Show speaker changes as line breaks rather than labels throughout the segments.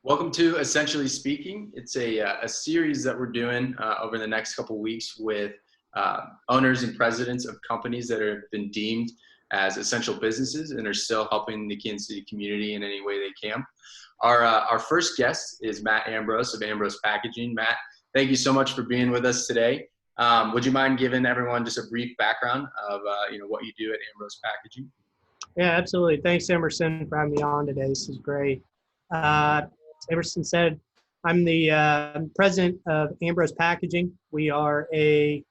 Welcome to Essentially Speaking. It's a series that we're doing over the next couple of weeks with owners and presidents of companies that have been deemed as essential businesses and are still helping the Kansas City community in any way they can. Our first guest is Matt Ambrose of Ambrose Packaging. Matt, thank you so much for being with us today. Would you mind giving everyone just a brief background of what you do at Ambrose Packaging?
Yeah, absolutely. Thanks, Emerson, for having me on today. This is great. Emerson said, I'm the president of Ambrose Packaging. We are a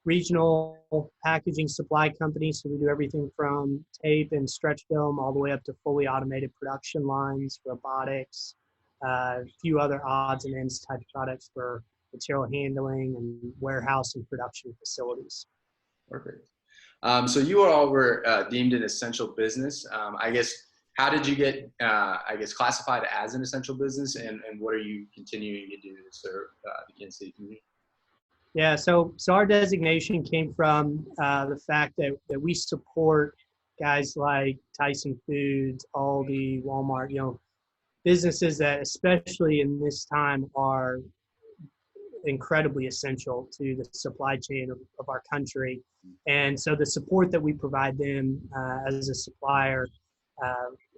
regional packaging supply company, so we do everything from tape and stretch film all the way up to fully automated production lines, robotics, a few other odds and ends type products for material handling and warehouse and production facilities.
Perfect. So you all were deemed an essential business. I guess, how did you get, classified as an essential business, and what are you continuing to do to serve the Kansas City community?
Yeah, so our designation came from the fact that we support guys like Tyson Foods, Aldi, Walmart, businesses that especially in this time are incredibly essential to the supply chain of our country. And so the support that we provide them as a supplier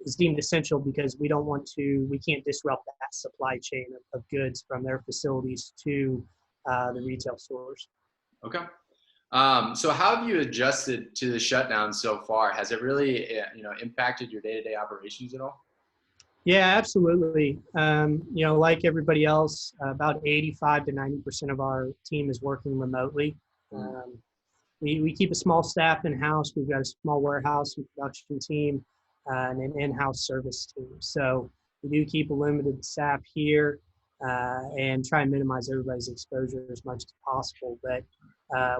is deemed essential because we can't disrupt that supply chain of goods from their facilities to the retail stores.
Okay. So how have you adjusted to the shutdown so far? Has it really, impacted your day-to-day operations at all?
Yeah, absolutely. Like everybody else, about 85 to 90% of our team is working remotely. We keep a small staff in-house. We've got a small warehouse and production team and an in-house service team. So we do keep a limited staff here and try and minimize everybody's exposure as much as possible. But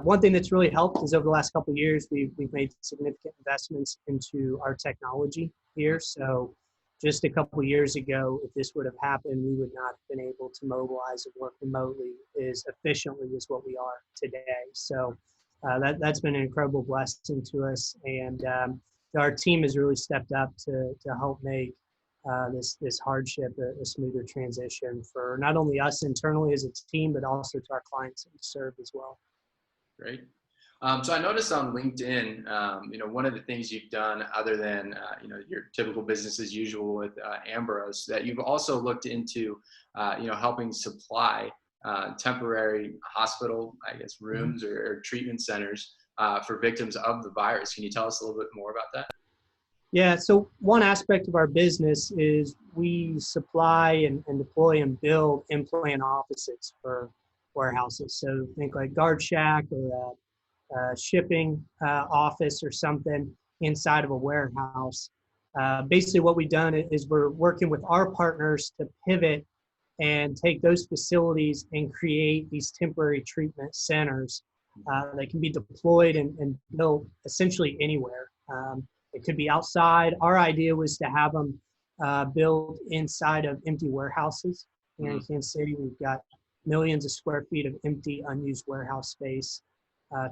one thing that's really helped is over the last couple of years, we've made significant investments into our technology here. So just a couple of years ago, if this would have happened, we would not have been able to mobilize and work remotely as efficiently as what we are today. So that's been an incredible blessing to us. And our team has really stepped up to help make this hardship a smoother transition for not only us internally as a team, but also to our clients that we serve as well.
Great. So I noticed on LinkedIn, one of the things you've done other than, your typical business as usual with Ambrose, that you've also looked into, helping supply temporary hospital, rooms or treatment centers for victims of the virus. Can you tell us a little bit more about that?
Yeah, so one aspect of our business is we supply and deploy and build implant offices for warehouses. So think like guard shack or shipping office or something inside of a warehouse. Basically what we've done is we're working with our partners to pivot and take those facilities and create these temporary treatment centers that can be deployed and built essentially anywhere. It could be outside. Our idea was to have them built inside of empty warehouses. Here in Kansas City, we've got millions of square feet of empty, unused warehouse space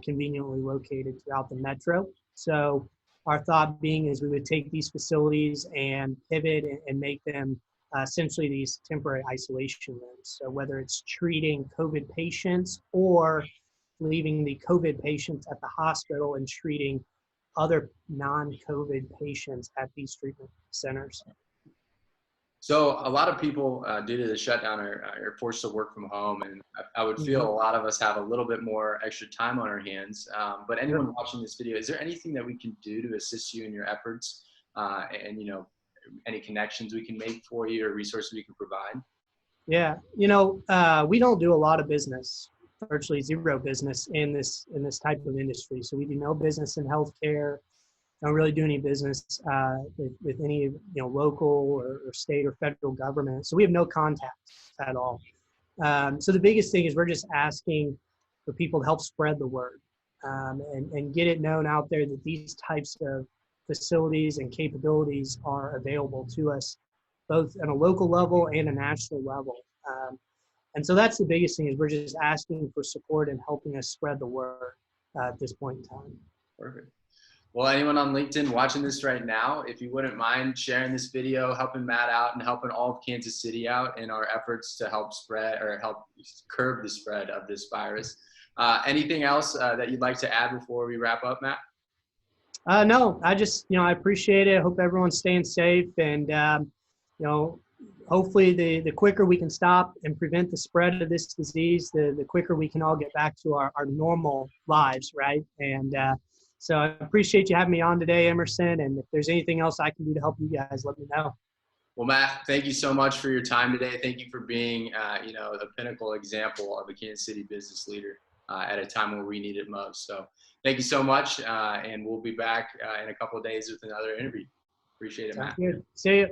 conveniently located throughout the metro. So our thought being is we would take these facilities and pivot and make them essentially these temporary isolation rooms. So whether it's treating COVID patients or leaving the COVID patients at the hospital and treating other non-COVID patients at these treatment centers.
So a lot of people, due to the shutdown, are forced to work from home, and I would feel a lot of us have a little bit more extra time on our hands. But anyone watching this video, is there anything that we can do to assist you in your efforts, and any connections we can make for you or resources we can provide?
Yeah, we don't do a lot of business, virtually zero business in this type of industry. So we do no business in healthcare. Don't really do any business with any local or state or federal government. So we have no contacts at all. So the biggest thing is we're just asking for people to help spread the word and get it known out there that these types of facilities and capabilities are available to us, both on a local level and a national level. And so that's the biggest thing is we're just asking for support and helping us spread the word at this point in time.
Perfect. Well, anyone on LinkedIn watching this right now, if you wouldn't mind sharing this video, helping Matt out and helping all of Kansas City out in our efforts to help spread or help curb the spread of this virus. Anything else that you'd like to add before we wrap up, Matt?
No, I just, I appreciate it. I hope everyone's staying safe, and, hopefully the quicker we can stop and prevent the spread of this disease, the quicker we can all get back to our normal lives, right? And so I appreciate you having me on today, Emerson, and if there's anything else I can do to help you guys, let me know.
Well, Matt, thank you so much for your time today. Thank you for being, a pinnacle example of a Kansas City business leader at a time where we need it most. So thank you so much, and we'll be back in a couple of days with another interview. Appreciate it, Matt.
Sounds good. See you.